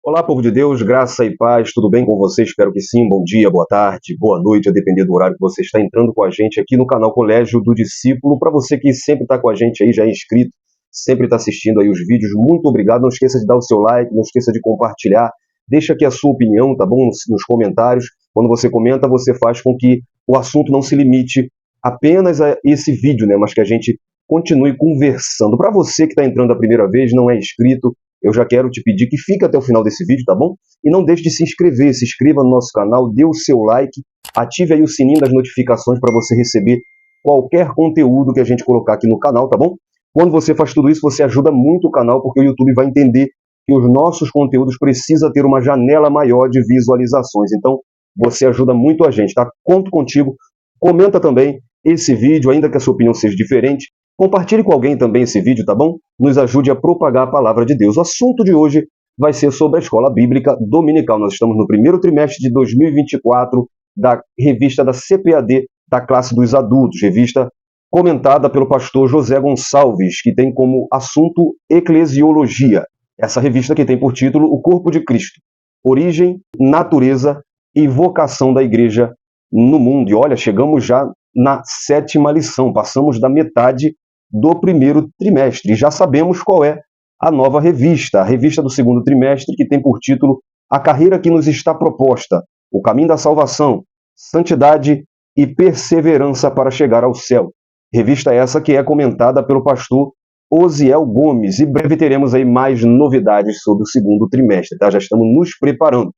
Olá, povo de Deus, graça e paz, tudo bem com você? Espero que sim. Bom dia, boa tarde, boa noite, a depender do horário que você está entrando com a gente aqui no canal Colégio do Discípulo. Para você que sempre está com a gente aí, já é inscrito, sempre está assistindo aí os vídeos, muito obrigado. Não esqueça de dar o seu like, não esqueça de compartilhar. Deixa aqui a sua opinião, tá bom? Nos comentários. Quando você comenta, você faz com que o assunto não se limite apenas a esse vídeo, né? Mas que a gente continue conversando. Para você que está entrando a primeira vez, não é inscrito, eu já quero te pedir que fique até o final desse vídeo, tá bom? E não deixe de se inscrever, se inscreva no nosso canal, dê o seu like, ative aí o sininho das notificações para você receber qualquer conteúdo que a gente colocar aqui no canal, tá bom? Quando você faz tudo isso, você ajuda muito o canal, porque o YouTube vai entender que os nossos conteúdos precisam ter uma janela maior de visualizações. Então, você ajuda muito a gente, tá? Conto contigo. Comenta também esse vídeo, ainda que a sua opinião seja diferente. Compartilhe com alguém também esse vídeo, tá bom? Nos ajude a propagar a palavra de Deus. O assunto de hoje vai ser sobre a Escola Bíblica Dominical. Nós estamos no primeiro trimestre de 2024 da revista da CPAD, da classe dos adultos, revista comentada pelo pastor José Gonçalves, que tem como assunto Eclesiologia. Essa revista que tem por título O Corpo de Cristo, Origem, Natureza e Vocação da Igreja no Mundo. E olha, chegamos já na 7ª lição, passamos da metade do primeiro trimestre. E já sabemos qual é a nova revista, a revista do segundo trimestre, que tem por título A Carreira que nos está proposta, o caminho da salvação, santidade e perseverança para chegar ao céu. Revista essa que é comentada pelo pastor Osiel Gomes. E breve teremos aí mais novidades sobre o segundo trimestre, tá? Já estamos nos preparando.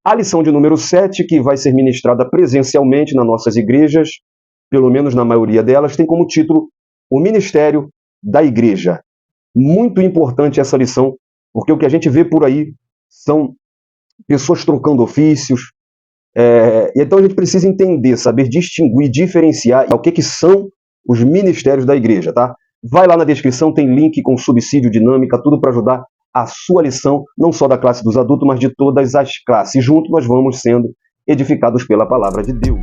A lição de número 7, que vai ser ministrada presencialmente nas nossas igrejas, pelo menos na maioria delas, tem como título O Ministério da Igreja. Muito importante essa lição, porque o que a gente vê por aí são pessoas trocando ofícios, e então a gente precisa entender, saber distinguir, diferenciar o que são os ministérios da igreja, tá? Vai lá na descrição, tem link com subsídio, dinâmica, tudo para ajudar a sua lição, não só da classe dos adultos, mas de todas as classes. Juntos nós vamos sendo edificados pela palavra de Deus.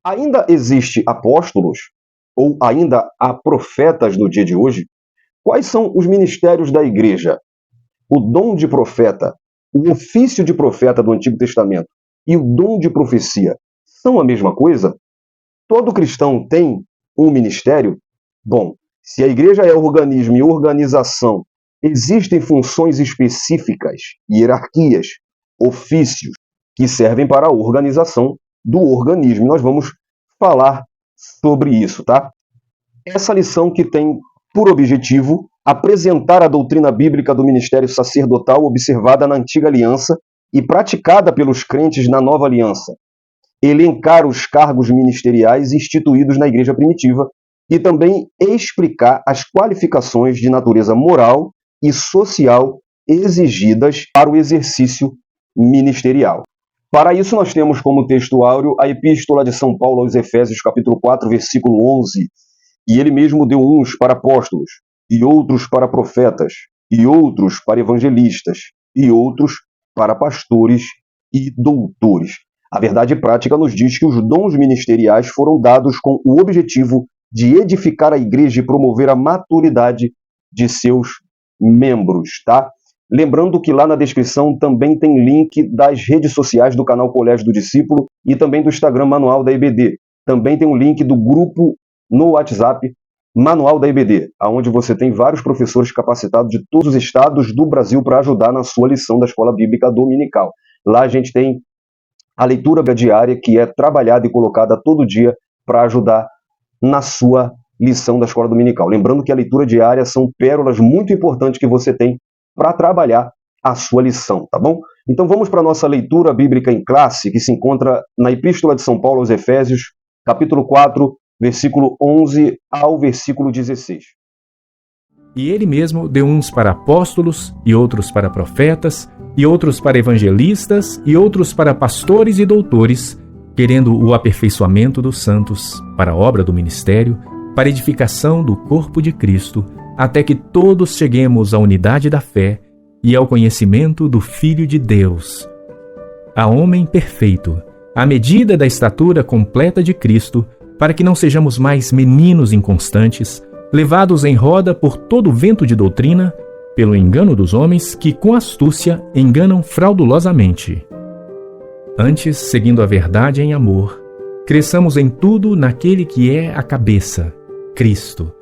Ainda existe apóstolos, ou ainda há profetas no dia de hoje? Quais são os ministérios da igreja? O dom de profeta, o ofício de profeta do Antigo Testamento e o dom de profecia são a mesma coisa? Todo cristão tem um ministério? Bom, se a igreja é organismo e organização, existem funções específicas, hierarquias, ofícios que servem para a organização do organismo. Nós vamos falar sobre isso, tá? Essa lição que tem por objetivo apresentar a doutrina bíblica do ministério sacerdotal observada na Antiga Aliança e praticada pelos crentes na Nova Aliança, elencar os cargos ministeriais instituídos na igreja primitiva e também explicar as qualificações de natureza moral e social exigidas para o exercício ministerial. Para isso, nós temos como texto áureo a Epístola de São Paulo aos Efésios, capítulo 4, versículo 11. E ele mesmo deu uns para apóstolos, e outros para profetas, e outros para evangelistas, e outros para pastores e doutores. A verdade prática nos diz que os dons ministeriais foram dados com o objetivo de edificar a igreja e promover a maturidade de seus membros, tá? Lembrando que lá na descrição também tem link das redes sociais do canal Colégio do Discípulo e também do Instagram Manual da EBD. Também tem um link do grupo no WhatsApp Manual da EBD, onde você tem vários professores capacitados de todos os estados do Brasil para ajudar na sua lição da Escola Bíblica Dominical. Lá a gente tem a leitura diária que é trabalhada e colocada todo dia para ajudar na sua lição da Escola Dominical. Lembrando que a leitura diária são pérolas muito importantes que você tem para trabalhar a sua lição, tá bom? Então vamos para a nossa leitura bíblica em classe, que se encontra na Epístola de São Paulo aos Efésios, capítulo 4, versículo 11 ao versículo 16. E ele mesmo deu uns para apóstolos, e outros para profetas, e outros para evangelistas, e outros para pastores e doutores, querendo o aperfeiçoamento dos santos, para a obra do ministério, para a edificação do corpo de Cristo, até que todos cheguemos à unidade da fé e ao conhecimento do Filho de Deus, a homem perfeito, à medida da estatura completa de Cristo, para que não sejamos mais meninos inconstantes, levados em roda por todo o vento de doutrina, pelo engano dos homens que com astúcia enganam fraudulosamente. Antes, seguindo a verdade em amor, cresçamos em tudo naquele que é a cabeça, Cristo,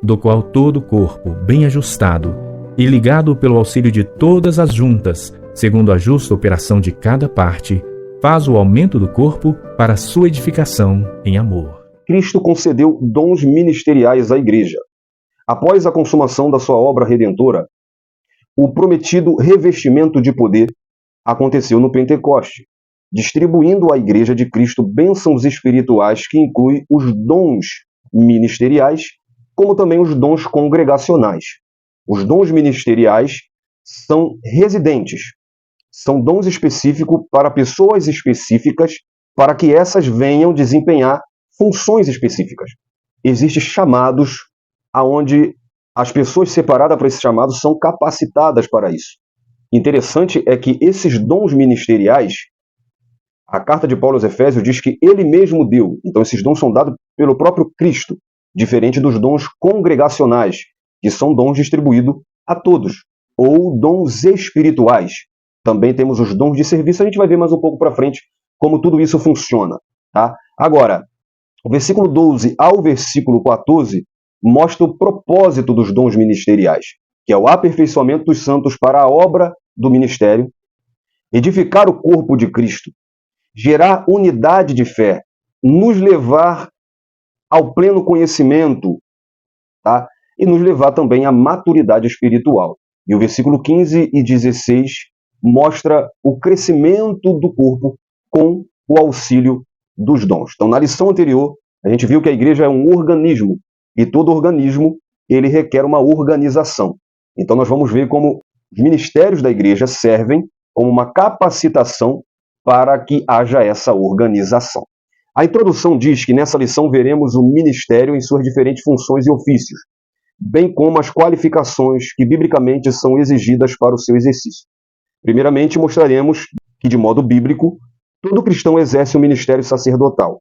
do qual todo o corpo, bem ajustado e ligado pelo auxílio de todas as juntas, segundo a justa operação de cada parte, faz o aumento do corpo para a sua edificação em amor. Cristo concedeu dons ministeriais à igreja. Após a consumação da sua obra redentora, o prometido revestimento de poder aconteceu no Pentecoste, distribuindo à igreja de Cristo bênçãos espirituais que incluem os dons ministeriais, como também os dons congregacionais. Os dons ministeriais são residentes, são dons específicos para pessoas específicas, para que essas venham desempenhar funções específicas. Existem chamados aonde as pessoas separadas para esses chamados são capacitadas para isso. Interessante é que esses dons ministeriais, a carta de Paulo aos Efésios diz que ele mesmo deu. Então esses dons são dados pelo próprio Cristo, diferente dos dons congregacionais, que são dons distribuídos a todos, ou dons espirituais. Também temos os dons de serviço, a gente vai ver mais um pouco para frente como tudo isso funciona. Tá? Agora, o versículo 12 ao versículo 14 mostra o propósito dos dons ministeriais, que é o aperfeiçoamento dos santos para a obra do ministério, edificar o corpo de Cristo, gerar unidade de fé, nos levar ao pleno conhecimento, tá? E nos levar também à maturidade espiritual. E o versículo 15 e 16 mostra o crescimento do corpo com o auxílio dos dons. Então, na lição anterior, a gente viu que a igreja é um organismo, e todo organismo ele requer uma organização. Então, nós vamos ver como os ministérios da igreja servem como uma capacitação para que haja essa organização. A introdução diz que nessa lição veremos o ministério em suas diferentes funções e ofícios, bem como as qualificações que biblicamente são exigidas para o seu exercício. Primeiramente, mostraremos que, de modo bíblico, todo cristão exerce um ministério sacerdotal,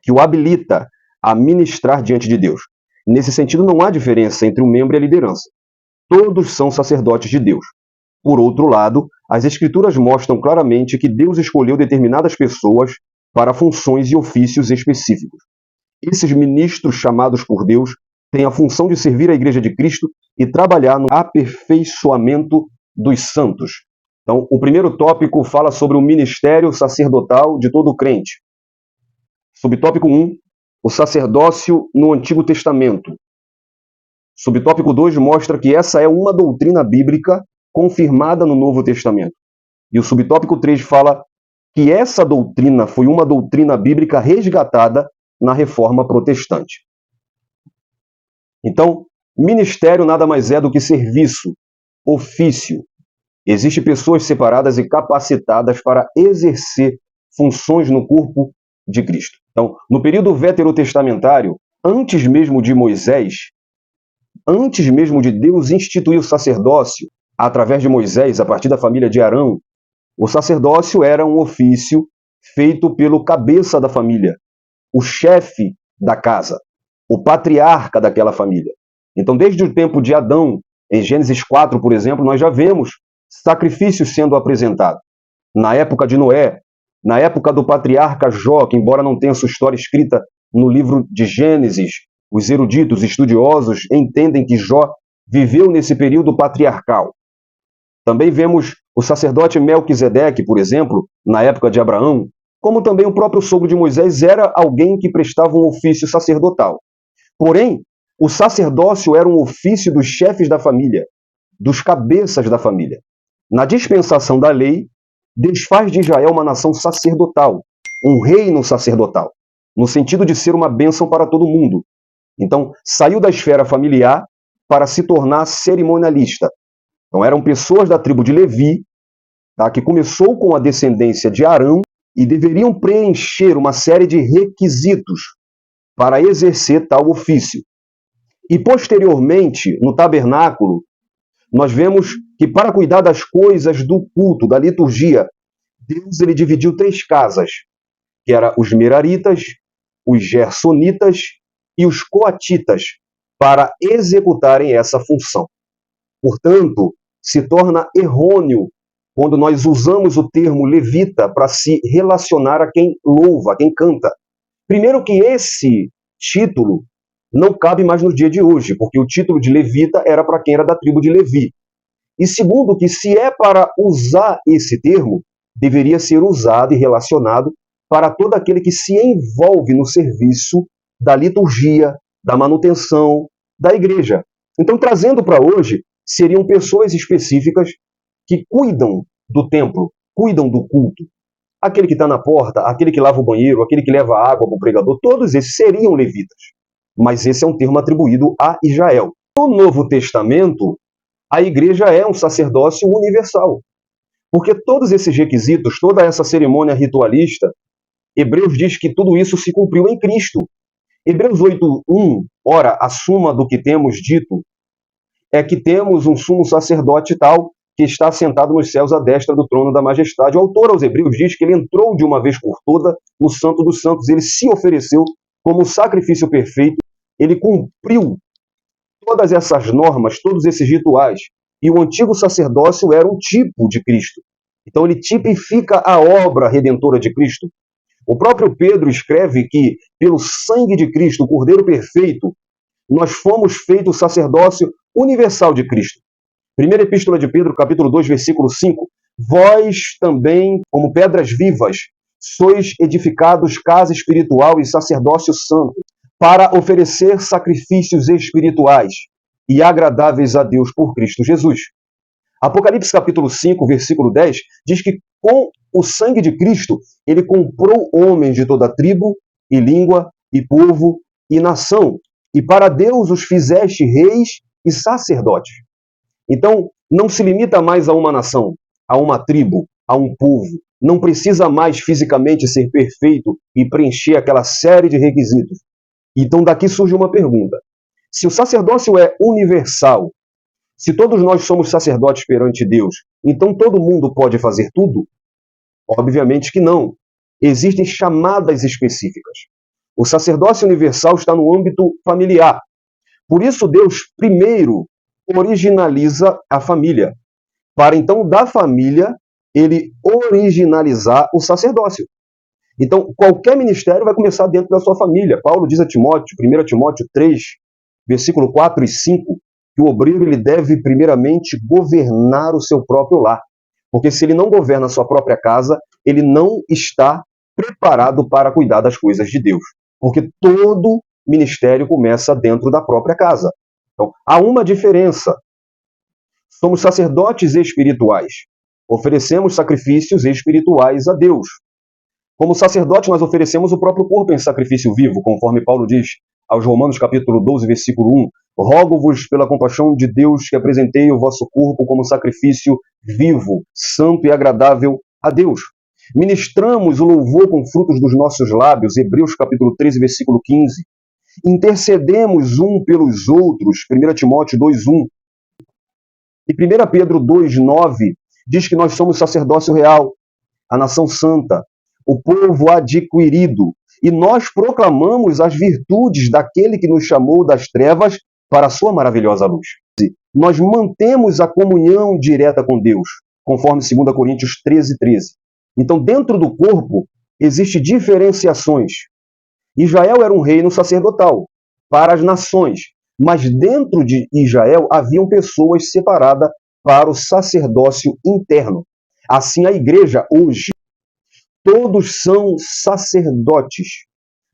que o habilita a ministrar diante de Deus. Nesse sentido, não há diferença entre o membro e a liderança. Todos são sacerdotes de Deus. Por outro lado, as Escrituras mostram claramente que Deus escolheu determinadas pessoas para funções e ofícios específicos. Esses ministros chamados por Deus têm a função de servir a Igreja de Cristo e trabalhar no aperfeiçoamento dos santos. Então, o primeiro tópico fala sobre o ministério sacerdotal de todo crente. Subtópico 1, o sacerdócio no Antigo Testamento. Subtópico 2 mostra que essa é uma doutrina bíblica confirmada no Novo Testamento. E o subtópico 3 fala que essa doutrina foi uma doutrina bíblica resgatada na Reforma Protestante. Então, ministério nada mais é do que serviço, ofício. Existem pessoas separadas e capacitadas para exercer funções no corpo de Cristo. Então, no período veterotestamentário, antes mesmo de Moisés, antes mesmo de Deus instituir o sacerdócio, através de Moisés, a partir da família de Arão, o sacerdócio era um ofício feito pelo cabeça da família, o chefe da casa, o patriarca daquela família. Então, desde o tempo de Adão, em Gênesis 4, por exemplo, nós já vemos sacrifícios sendo apresentados. Na época de Noé, na época do patriarca Jó, que embora não tenha sua história escrita no livro de Gênesis, os eruditos, estudiosos, entendem que Jó viveu nesse período patriarcal. Também vemos o sacerdote Melquisedeque, por exemplo, na época de Abraão, como também o próprio sogro de Moisés era alguém que prestava um ofício sacerdotal. Porém, o sacerdócio era um ofício dos chefes da família, dos cabeças da família. Na dispensação da lei, Deus faz de Israel uma nação sacerdotal, um reino sacerdotal, no sentido de ser uma bênção para todo mundo. Então, saiu da esfera familiar para se tornar cerimonialista. Então eram pessoas da tribo de Levi, tá, que começou com a descendência de Arão e deveriam preencher uma série de requisitos para exercer tal ofício. E posteriormente, no tabernáculo, nós vemos que para cuidar das coisas do culto, da liturgia, Deus ele dividiu 3 casas, que eram os meraritas, os gersonitas e os coatitas, para executarem essa função. Portanto, se torna errôneo quando nós usamos o termo levita para se relacionar a quem louva, a quem canta. Primeiro que esse título não cabe mais no dia de hoje, porque o título de levita era para quem era da tribo de Levi. E segundo que se é para usar esse termo, deveria ser usado e relacionado para todo aquele que se envolve no serviço da liturgia, da manutenção da igreja. Então, trazendo para hoje, seriam pessoas específicas que cuidam do templo, cuidam do culto. Aquele que está na porta, aquele que lava o banheiro, aquele que leva água para o pregador, todos esses seriam levitas. Mas esse é um termo atribuído a Israel. No Novo Testamento, a igreja é um sacerdócio universal. Porque todos esses requisitos, toda essa cerimônia ritualista, Hebreus diz que tudo isso se cumpriu em Cristo. Hebreus 8:1, ora, a suma do que temos dito é que temos um sumo sacerdote tal que está sentado nos céus à destra do trono da majestade. O autor aos Hebreus diz que ele entrou de uma vez por toda no Santo dos Santos, ele se ofereceu como sacrifício perfeito, ele cumpriu todas essas normas, todos esses rituais, e o antigo sacerdócio era um tipo de Cristo. Então ele tipifica a obra redentora de Cristo. O próprio Pedro escreve que, pelo sangue de Cristo, o Cordeiro perfeito, nós fomos feitos sacerdócio universal de Cristo. Primeira Epístola de Pedro, capítulo 2, versículo 5. Vós também, como pedras vivas, sois edificados casa espiritual e sacerdócio santo, para oferecer sacrifícios espirituais e agradáveis a Deus por Cristo Jesus. Apocalipse capítulo 5, versículo 10, diz que com o sangue de Cristo, ele comprou homens de toda tribo, e língua, e povo, e nação, e para Deus os fizeste reis e sacerdotes. Então, não se limita mais a uma nação, a uma tribo, a um povo. Não precisa mais fisicamente ser perfeito e preencher aquela série de requisitos. Então, daqui surge uma pergunta. Se o sacerdócio é universal, se todos nós somos sacerdotes perante Deus, então todo mundo pode fazer tudo? Obviamente que não. Existem chamadas específicas. O sacerdócio universal está no âmbito familiar. Por isso, Deus primeiro originaliza a família, para então da família ele originalizar o sacerdócio. Então, qualquer ministério vai começar dentro da sua família. Paulo diz a Timóteo, 1 Timóteo 3, versículo 4 e 5, que o obreiro ele deve primeiramente governar o seu próprio lar. Porque se ele não governa a sua própria casa, ele não está preparado para cuidar das coisas de Deus. Porque todo ministério começa dentro da própria casa. Então, há uma diferença. Somos sacerdotes espirituais. Oferecemos sacrifícios espirituais a Deus. Como sacerdote, nós oferecemos o próprio corpo em sacrifício vivo, conforme Paulo diz aos Romanos capítulo 12, versículo 1. Rogo-vos pela compaixão de Deus que apresentei o vosso corpo como sacrifício vivo, santo e agradável a Deus. Ministramos o louvor com frutos dos nossos lábios, Hebreus capítulo 13, versículo 15. Intercedemos um pelos outros, 1 Timóteo 2:1. E 1 Pedro 2:9 diz que nós somos sacerdócio real, a nação santa, o povo adquirido, e nós proclamamos as virtudes daquele que nos chamou das trevas para a sua maravilhosa luz. Nós mantemos a comunhão direta com Deus, conforme 2 Coríntios 13:13. Então, dentro do corpo, existem diferenciações. Israel era um reino sacerdotal para as nações, mas dentro de Israel haviam pessoas separadas para o sacerdócio interno. Assim, a igreja hoje, todos são sacerdotes,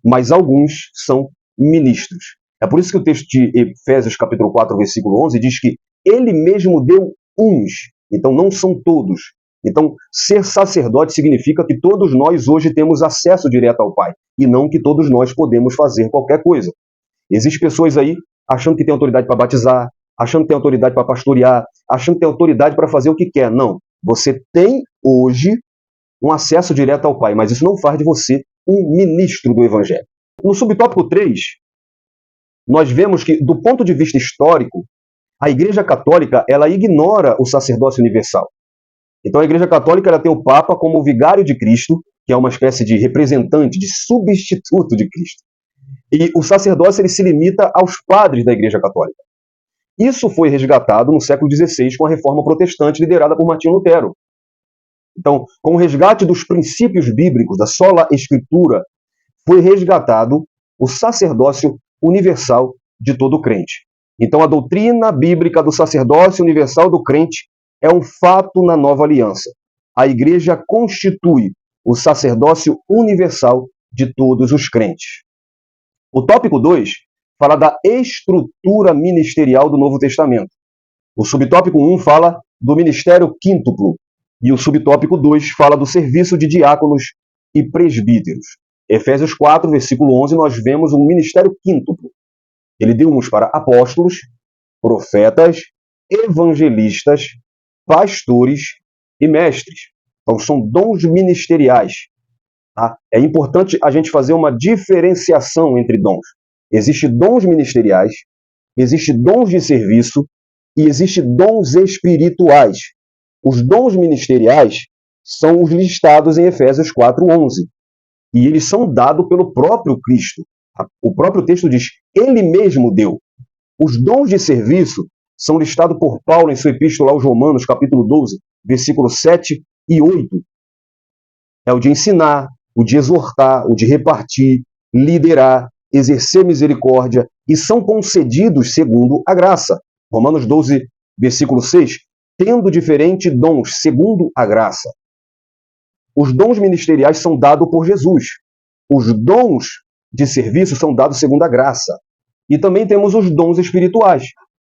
mas alguns são ministros. É por isso que o texto de Efésios capítulo 4, versículo 11, diz que ele mesmo deu uns, então não são todos. Então, ser sacerdote significa que todos nós hoje temos acesso direto ao Pai, e não que todos nós podemos fazer qualquer coisa. Existem pessoas aí achando que tem autoridade para batizar, achando que tem autoridade para pastorear, achando que tem autoridade para fazer o que quer. Não. Você tem hoje um acesso direto ao Pai, mas isso não faz de você um ministro do Evangelho. No subtópico 3, nós vemos que, do ponto de vista histórico, a Igreja Católica ela ignora o sacerdócio universal. Então a Igreja Católica ela tem o Papa como vigário de Cristo, que é uma espécie de representante, de substituto de Cristo. E o sacerdócio ele se limita aos padres da Igreja Católica. Isso foi resgatado no século XVI com a Reforma Protestante liderada por Martinho Lutero. Então, com o resgate dos princípios bíblicos, da sola escritura, foi resgatado o sacerdócio universal de todo crente. Então, a doutrina bíblica do sacerdócio universal do crente é um fato na nova aliança. A igreja constitui o sacerdócio universal de todos os crentes. O tópico 2 fala da estrutura ministerial do Novo Testamento. O subtópico 1 fala do ministério quíntuplo. E o subtópico 2 fala do serviço de diáconos e presbíteros. Efésios 4, versículo 11, nós vemos um ministério quíntuplo. Ele deu uns para apóstolos, profetas, evangelistas, pastores e mestres. Então são dons ministeriais. Tá? É importante a gente fazer uma diferenciação entre dons. Existem dons ministeriais, existem dons de serviço e existem dons espirituais. Os dons ministeriais são os listados em Efésios 4:11. E eles são dados pelo próprio Cristo. O próprio texto diz, ele mesmo deu. Os dons de serviço são listados por Paulo em sua epístola aos Romanos, capítulo 12, versículos 7 e 8. É o de ensinar, o de exortar, o de repartir, liderar, exercer misericórdia, e são concedidos segundo a graça. Romanos 12, versículo 6, tendo diferentes dons segundo a graça. Os dons ministeriais são dados por Jesus. Os dons de serviço são dados segundo a graça. E também temos os dons espirituais,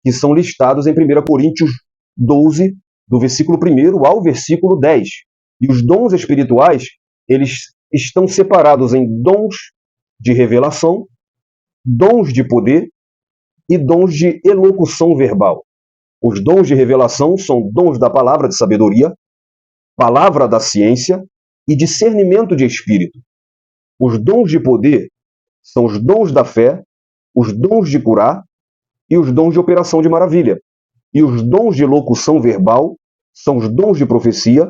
que são listados em 1 Coríntios 12, do versículo 1 ao versículo 10. E os dons espirituais, eles estão separados em dons de revelação, dons de poder e dons de elocução verbal. Os dons de revelação são dons da palavra de sabedoria, palavra da ciência e discernimento de espírito. Os dons de poder são os dons da fé, os dons de curar e os dons de operação de maravilha. E os dons de locução verbal são os dons de profecia,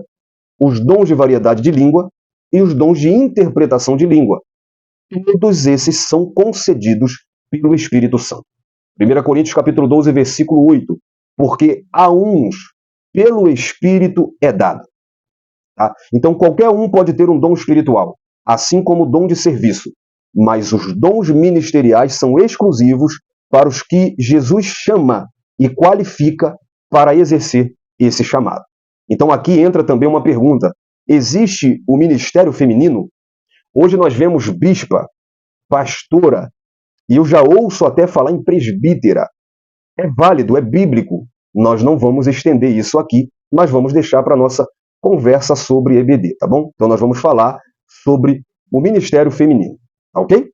os dons de variedade de língua e os dons de interpretação de língua. Todos esses são concedidos pelo Espírito Santo. 1 Coríntios capítulo 12, versículo 8. Porque a uns, pelo Espírito, é dado. Tá? Então, qualquer um pode ter um dom espiritual, assim como o dom de serviço. Mas os dons ministeriais são exclusivos para os que Jesus chama e qualifica para exercer esse chamado. Então, aqui entra também uma pergunta. Existe o ministério feminino? Hoje nós vemos bispa, pastora, e eu já ouço até falar em presbítera. É válido, é bíblico. Nós não vamos estender isso aqui, mas vamos deixar para a nossa conversa sobre EBD, tá bom? Então nós vamos falar sobre o ministério feminino, tá ok?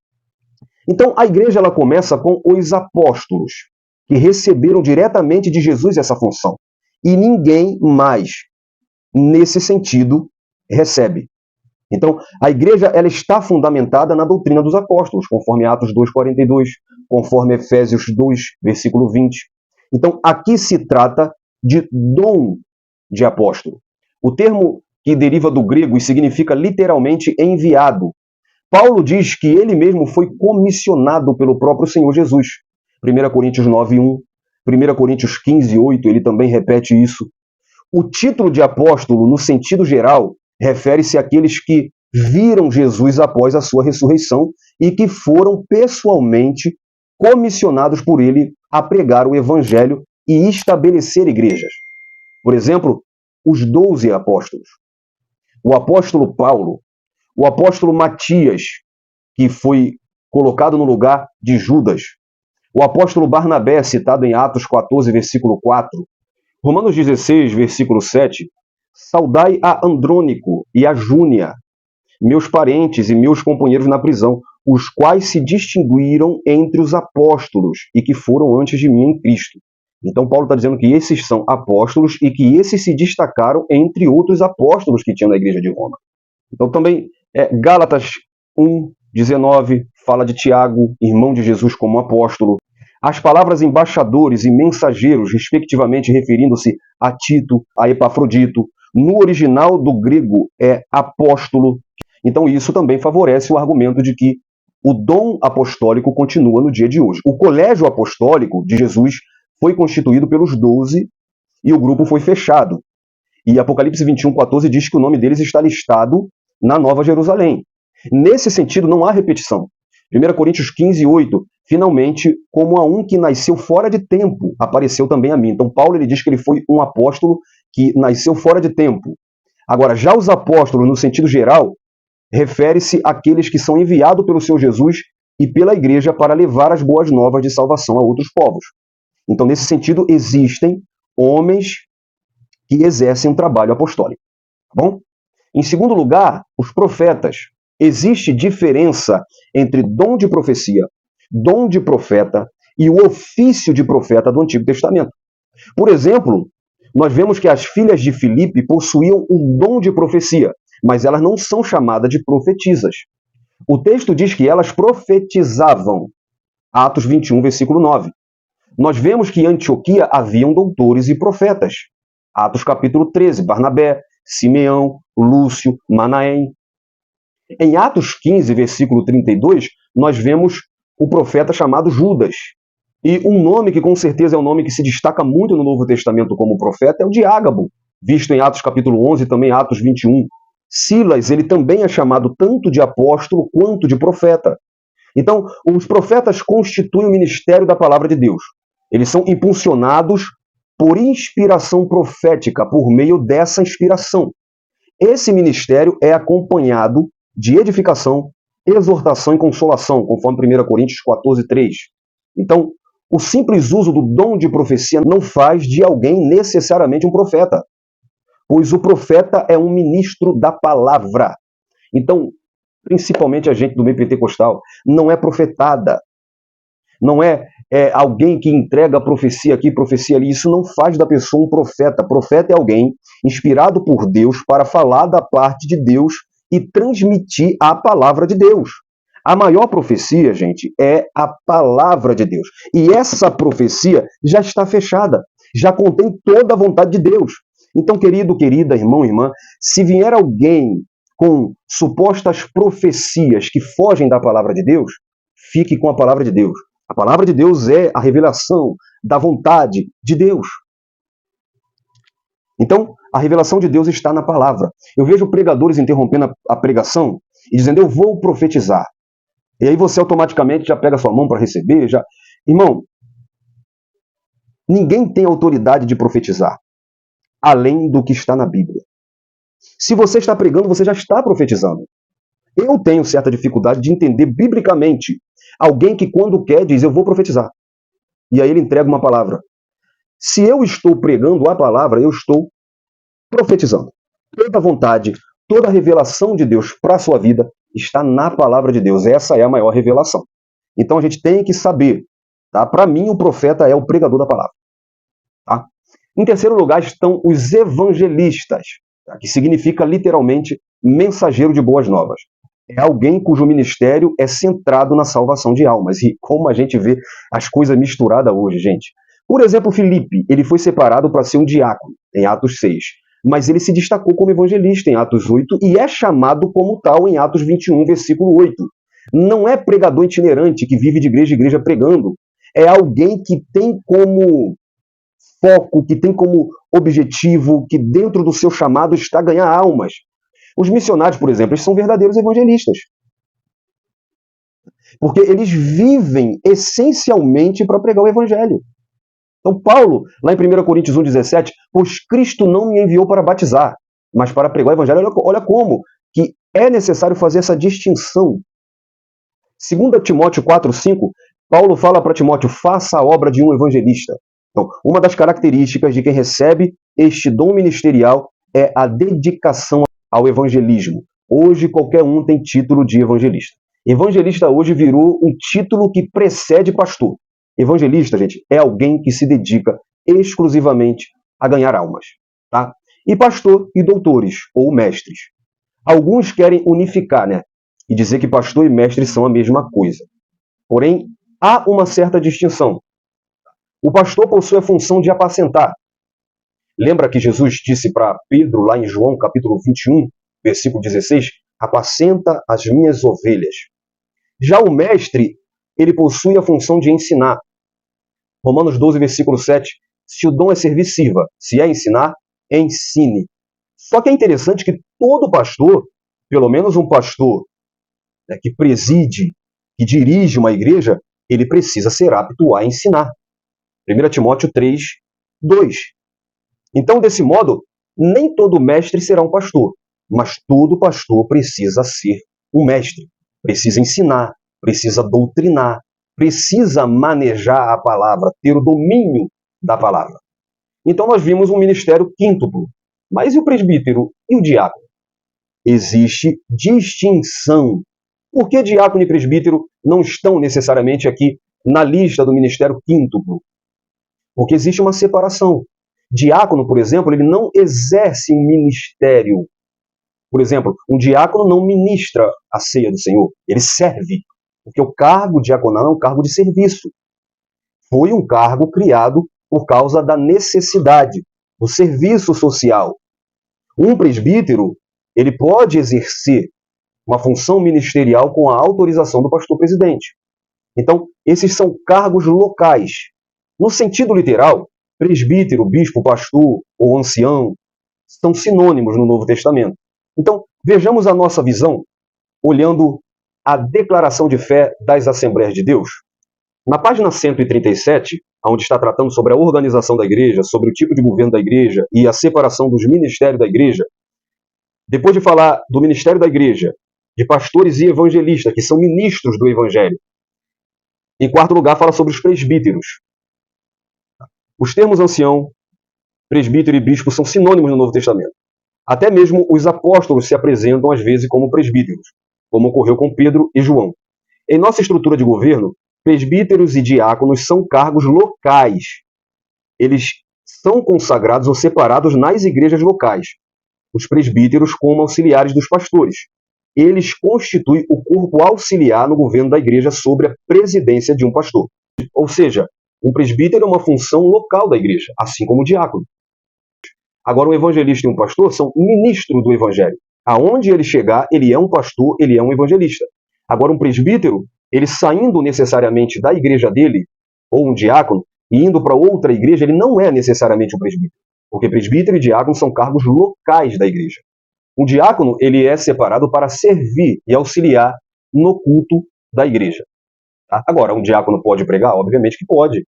Então a igreja ela começa com os apóstolos, que receberam diretamente de Jesus essa função. E ninguém mais, nesse sentido, recebe. Então, a igreja ela está fundamentada na doutrina dos apóstolos, conforme Atos 2,42, conforme Efésios 2, versículo 20. Então, aqui se trata de dom de apóstolo. O termo que deriva do grego e significa literalmente enviado. Paulo diz que ele mesmo foi comissionado pelo próprio Senhor Jesus. 1 Coríntios 9:1, 1 Coríntios 15:8, ele também repete isso. O título de apóstolo, no sentido geral, refere-se àqueles que viram Jesus após a sua ressurreição e que foram pessoalmente comissionados por ele a pregar o evangelho e estabelecer igrejas. Por exemplo, os 12 apóstolos. O apóstolo Paulo, o apóstolo Matias, que foi colocado no lugar de Judas. O apóstolo Barnabé, citado em Atos 14, versículo 4. Romanos 16, versículo 7. Saudai a Andrônico e a Júnia, meus parentes e meus companheiros na prisão, os quais se distinguiram entre os apóstolos e que foram antes de mim em Cristo. Então Paulo está dizendo que esses são apóstolos e que esses se destacaram entre outros apóstolos que tinha na igreja de Roma. Então também Gálatas 1:19 fala de Tiago, irmão de Jesus, como apóstolo. As palavras embaixadores e mensageiros, respectivamente referindo-se a Tito, a Epafrodito, no original do grego é apóstolo. Então isso também favorece o argumento de que o dom apostólico continua no dia de hoje. O colégio apostólico de Jesus foi constituído pelos 12 e o grupo foi fechado. E Apocalipse 21:14 diz que o nome deles está listado na Nova Jerusalém. Nesse sentido, não há repetição. 1 Coríntios 15:8, finalmente, como a um que nasceu fora de tempo, apareceu também a mim. Então Paulo ele diz que ele foi um apóstolo que nasceu fora de tempo. Agora, já os apóstolos, no sentido geral, refere-se àqueles que são enviados pelo Senhor Jesus e pela igreja para levar as boas novas de salvação a outros povos. Então, nesse sentido, existem homens que exercem um trabalho apostólico. Tá bom? Em segundo lugar, os profetas. Existe diferença entre dom de profecia, dom de profeta e o ofício de profeta do Antigo Testamento. Por exemplo, nós vemos que as filhas de Filipe possuíam um dom de profecia, mas elas não são chamadas de profetisas. O texto diz que elas profetizavam. Atos 21, versículo 9. Nós vemos que em Antioquia haviam doutores e profetas. Atos capítulo 13, Barnabé, Simeão, Lúcio, Manaém. Em Atos 15, versículo 32, nós vemos o profeta chamado Judas. E um nome que com certeza é um nome que se destaca muito no Novo Testamento como profeta é o de Ágabo, visto em Atos capítulo 11 e também Atos 21. Silas, ele também é chamado tanto de apóstolo quanto de profeta. Então, os profetas constituem o ministério da palavra de Deus. Eles são impulsionados por inspiração profética, por meio dessa inspiração. Esse ministério é acompanhado de edificação, exortação e consolação, conforme 1 Coríntios 14:3. Então, o simples uso do dom de profecia não faz de alguém necessariamente um profeta, pois o profeta é um ministro da palavra. Então, principalmente a gente do meio pentecostal, não é profetada, não é alguém que entrega a profecia aqui, profecia ali. Isso não faz da pessoa um profeta. Profeta é alguém inspirado por Deus para falar da parte de Deus e transmitir a palavra de Deus. A maior profecia, gente, é a palavra de Deus. E essa profecia já está fechada, já contém toda a vontade de Deus. Então, querido, querida, irmão, irmã, se vier alguém com supostas profecias que fogem da palavra de Deus, fique com a palavra de Deus. A palavra de Deus é a revelação da vontade de Deus. Então, a revelação de Deus está na palavra. Eu vejo pregadores interrompendo a pregação e dizendo, eu vou profetizar. E aí você automaticamente já pega a sua mão para receber. Irmão, ninguém tem autoridade de profetizar, além do que está na Bíblia. Se você está pregando, você já está profetizando. Eu tenho certa dificuldade de entender biblicamente alguém que quando quer diz, eu vou profetizar. E aí ele entrega uma palavra. Se eu estou pregando a palavra, eu estou profetizando. Toda a vontade, toda a revelação de Deus para a sua vida está na palavra de Deus. Essa é a maior revelação. Então a gente tem que saber. Tá? Para mim, o profeta é o pregador da palavra. Tá? Em terceiro lugar estão os evangelistas, tá? Que significa literalmente mensageiro de boas novas. É alguém cujo ministério é centrado na salvação de almas. E como a gente vê as coisas misturadas hoje, gente. Por exemplo, Filipe, ele foi separado para ser um diácono, em Atos 6. Mas ele se destacou como evangelista em Atos 8 e é chamado como tal em Atos 21, versículo 8. Não é pregador itinerante que vive de igreja em igreja pregando. É alguém que tem como foco, que tem como objetivo, que dentro do seu chamado está ganhar almas. Os missionários, por exemplo, eles são verdadeiros evangelistas. Porque eles vivem essencialmente para pregar o evangelho. Então, Paulo, lá em 1 Coríntios 1,17, pois Cristo não me enviou para batizar, mas para pregar o evangelho. Olha como que é necessário fazer essa distinção. 2 Timóteo 4,5, Paulo fala para Timóteo, faça a obra de um evangelista. Então, uma das características de quem recebe este dom ministerial é a dedicação ao evangelismo. Hoje, qualquer um tem título de evangelista. Evangelista hoje virou um título que precede pastor. Evangelista, gente, é alguém que se dedica exclusivamente a ganhar almas, tá? E pastor e doutores, ou mestres. Alguns querem unificar, né? E dizer que pastor e mestre são a mesma coisa. Porém, há uma certa distinção. O pastor possui a função de apacentar. Lembra que Jesus disse para Pedro, lá em João, capítulo 21, versículo 16, apacenta as minhas ovelhas. Já o mestre, ele possui a função de ensinar. Romanos 12, versículo 7, se o dom é servir, sirva. Se é ensinar, ensine. Só que é interessante que todo pastor, pelo menos um pastor, né, que preside, que dirige uma igreja, ele precisa ser apto a ensinar. 1 Timóteo 3, 2. Então, desse modo, nem todo mestre será um pastor, mas todo pastor precisa ser um mestre. Precisa ensinar, precisa doutrinar, precisa manejar a palavra, ter o domínio da palavra. Então, nós vimos um ministério quíntuplo. Mas e o presbítero e o diácono? Existe distinção. Por que diácono e presbítero não estão necessariamente aqui na lista do ministério quíntuplo? Porque existe uma separação. Diácono, por exemplo, ele não exerce um ministério. Por exemplo, um diácono não ministra a ceia do Senhor, ele serve. Porque o cargo diaconal é um cargo de serviço. Foi um cargo criado por causa da necessidade, do serviço social. Um presbítero, ele pode exercer uma função ministerial com a autorização do pastor presidente. Então, esses são cargos locais. No sentido literal, presbítero, bispo, pastor ou ancião são sinônimos no Novo Testamento. Então, vejamos a nossa visão olhando a declaração de fé das Assembleias de Deus. Na página 137, onde está tratando sobre a organização da igreja, sobre o tipo de governo da igreja e a separação dos ministérios da igreja, depois de falar do ministério da igreja, de pastores e evangelistas, que são ministros do evangelho, em quarto lugar, fala sobre os presbíteros. Os termos ancião, presbítero e bispo são sinônimos no Novo Testamento. Até mesmo os apóstolos se apresentam às vezes como presbíteros, como ocorreu com Pedro e João. Em nossa estrutura de governo, presbíteros e diáconos são cargos locais. Eles são consagrados ou separados nas igrejas locais. Os presbíteros como auxiliares dos pastores. Eles constituem o corpo auxiliar no governo da igreja sobre a presidência de um pastor. Ou seja, um presbítero é uma função local da igreja, assim como o diácono. Agora, um evangelista e um pastor são ministros do evangelho. Aonde ele chegar, ele é um pastor, ele é um evangelista. Agora, um presbítero, ele saindo necessariamente da igreja dele, ou um diácono, e indo para outra igreja, ele não é necessariamente um presbítero. Porque presbítero e diácono são cargos locais da igreja. Um diácono, ele é separado para servir e auxiliar no culto da igreja. Tá? Agora, um diácono pode pregar? Obviamente que pode.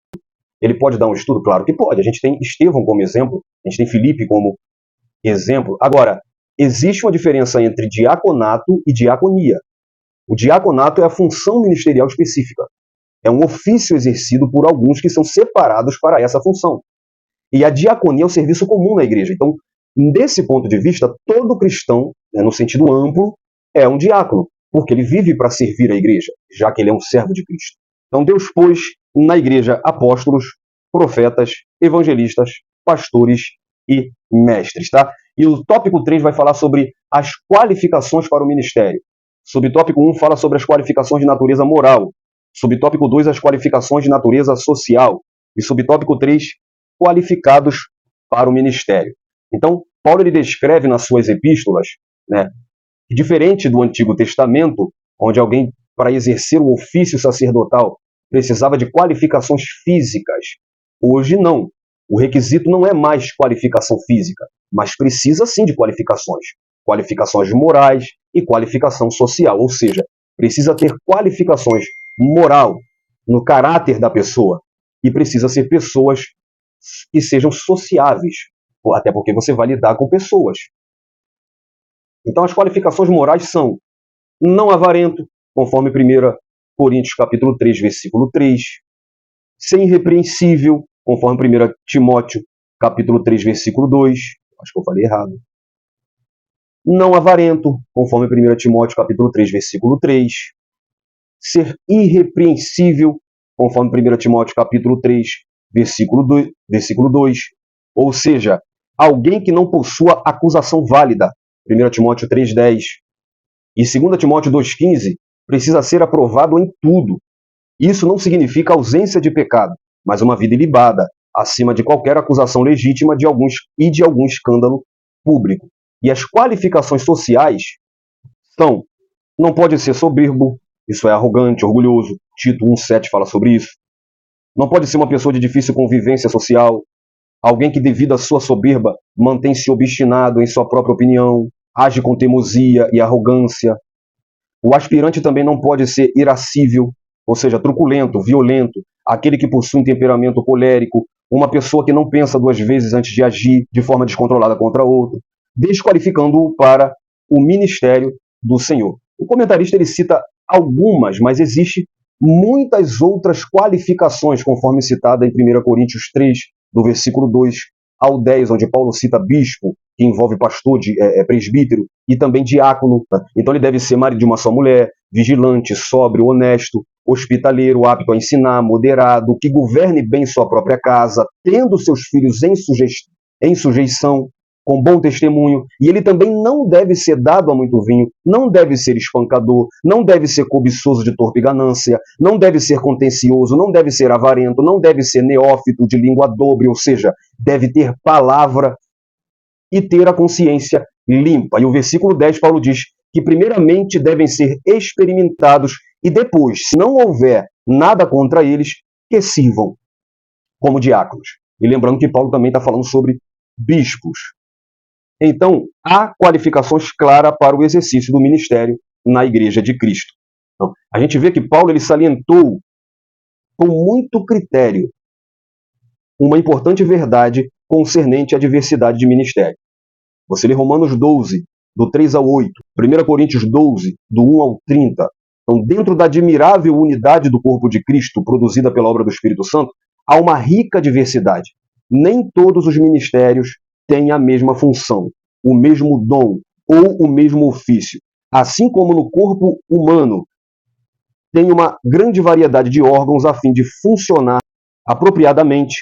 Ele pode dar um estudo? Claro que pode. A gente tem Estevão como exemplo, a gente tem Filipe como exemplo. Agora, existe uma diferença entre diaconato e diaconia. O diaconato é a função ministerial específica. É um ofício exercido por alguns que são separados para essa função. E a diaconia é o serviço comum na igreja. Então, desse ponto de vista, todo cristão, né, no sentido amplo, é um diácono, porque ele vive para servir a igreja, já que ele é um servo de Cristo. Então, Deus pôs na igreja apóstolos, profetas, evangelistas, pastores e mestres. Tá? E o tópico 3 vai falar sobre as qualificações para o ministério. Subtópico 1 fala sobre as qualificações de natureza moral. Subtópico 2, as qualificações de natureza social. E subtópico 3, qualificados para o ministério. Então, Paulo ele descreve nas suas epístolas, né, que diferente do Antigo Testamento, onde alguém, para exercer o ofício sacerdotal, precisava de qualificações físicas. Hoje não. O requisito não é mais qualificação física, mas precisa sim de qualificações. Qualificações morais e qualificação social, ou seja, precisa ter qualificações moral no caráter da pessoa e precisa ser pessoas que sejam sociáveis, até porque você vai lidar com pessoas. Então as qualificações morais são não avarento, conforme 1 Coríntios capítulo 3, versículo 3, ser irrepreensível, conforme 1 Timóteo capítulo 3, versículo 2, acho que eu falei errado. Não avarento, conforme 1 Timóteo capítulo 3, versículo 3, ser irrepreensível, conforme 1 Timóteo capítulo 3, versículo 2. Ou seja, alguém que não possua acusação válida, 1 Timóteo 3,10. E 2 Timóteo 2,15, precisa ser aprovado em tudo. Isso não significa ausência de pecado, mas uma vida ilibada, acima de qualquer acusação legítima de algum escândalo público. E as qualificações sociais são: não pode ser soberbo, isso é arrogante, orgulhoso, Tito 1,7 fala sobre isso. Não pode ser uma pessoa de difícil convivência social, alguém que devido à sua soberba mantém-se obstinado em sua própria opinião, age com teimosia e arrogância. O aspirante também não pode ser irascível, ou seja, truculento, violento, aquele que possui um temperamento colérico, uma pessoa que não pensa duas vezes antes de agir de forma descontrolada contra outro, desqualificando-o para o ministério do Senhor. O comentarista ele cita algumas, mas existe muitas outras qualificações, conforme citada em 1 Coríntios 3, do versículo 2 ao 10, onde Paulo cita bispo, que envolve pastor, presbítero, e também diácono. Então ele deve ser marido de uma só mulher, vigilante, sóbrio, honesto, hospitaleiro, apto a ensinar, moderado, que governe bem sua própria casa, tendo seus filhos em sujeição, com bom testemunho. E ele também não deve ser dado a muito vinho, não deve ser espancador, não deve ser cobiçoso de torpe ganância, não deve ser contencioso, não deve ser avarento, não deve ser neófito de língua dobre, ou seja, deve ter palavra e ter a consciência limpa. E o versículo 10, Paulo diz que primeiramente devem ser experimentados e depois, se não houver nada contra eles, que sirvam como diáconos. E lembrando que Paulo também está falando sobre bispos. Então, há qualificações claras para o exercício do ministério na Igreja de Cristo. Então, a gente vê que Paulo ele salientou com muito critério uma importante verdade concernente à diversidade de ministério. Você lê Romanos 12, do 3 ao 8, 1 Coríntios 12, do 1 ao 30. Então, dentro da admirável unidade do corpo de Cristo, produzida pela obra do Espírito Santo, há uma rica diversidade. Nem todos os ministérios têm a mesma função, o mesmo dom ou o mesmo ofício. Assim como no corpo humano tem uma grande variedade de órgãos a fim de funcionar apropriadamente,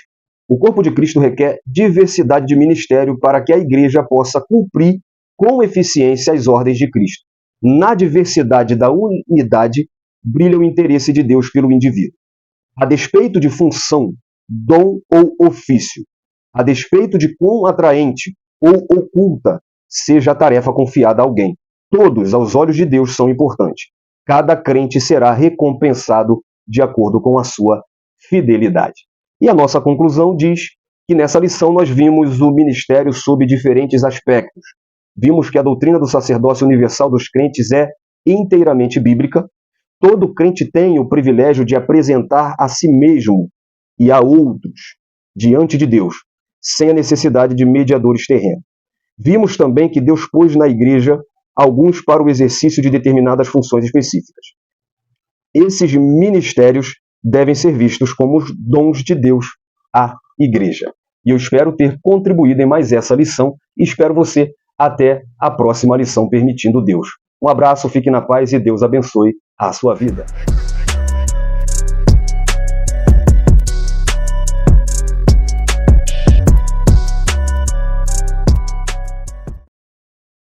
o corpo de Cristo requer diversidade de ministério para que a igreja possa cumprir com eficiência as ordens de Cristo. Na diversidade da unidade brilha o interesse de Deus pelo indivíduo. A despeito de função, dom ou ofício, a despeito de quão atraente ou oculta seja a tarefa confiada a alguém, todos, aos olhos de Deus, são importantes. Cada crente será recompensado de acordo com a sua fidelidade. E a nossa conclusão diz que nessa lição nós vimos o ministério sob diferentes aspectos. Vimos que a doutrina do sacerdócio universal dos crentes é inteiramente bíblica. Todo crente tem o privilégio de apresentar a si mesmo e a outros diante de Deus, sem a necessidade de mediadores terrenos. Vimos também que Deus pôs na igreja alguns para o exercício de determinadas funções específicas. Esses ministérios devem ser vistos como os dons de Deus à igreja. E eu espero ter contribuído em mais essa lição e espero você até a próxima lição, permitindo Deus. Um abraço, fique na paz e Deus abençoe a sua vida.